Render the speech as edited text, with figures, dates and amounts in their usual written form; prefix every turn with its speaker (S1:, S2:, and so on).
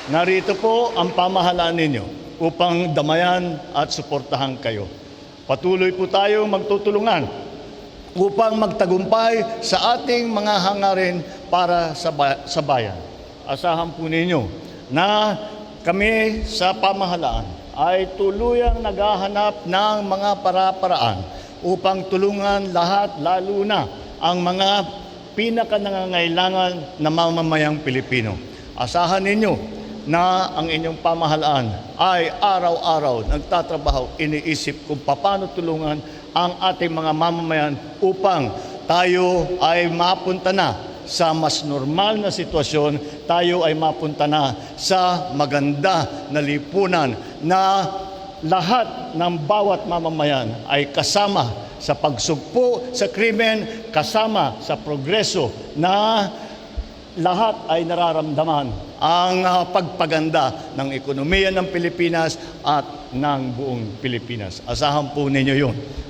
S1: narito po ang pamahalaan ninyo upang damayan at suportahan kayo. Patuloy po tayo magtutulungan upang magtagumpay sa ating mga hangarin para sa bayan. Asahan po ninyo na kami sa pamahalaan ay tuluyang naghahanap ng mga para-paraan upang tulungan lahat, lalo na ang mga pinakanangangailangan na mamamayang Pilipino. Asahan ninyo na ang inyong pamahalaan ay araw-araw nagtatrabaho, iniisip kung paano tulungan ang ating mga mamamayan upang tayo ay mapunta na sa mas normal na sitwasyon, tayo ay mapunta na sa maganda na lipunan na lahat ng bawat mamamayan ay kasama sa pagsugpo sa krimen, kasama sa progreso na lahat ay nararamdaman ang pagpaganda ng ekonomiya ng Pilipinas at ng buong Pilipinas. Asahan po ninyo yun.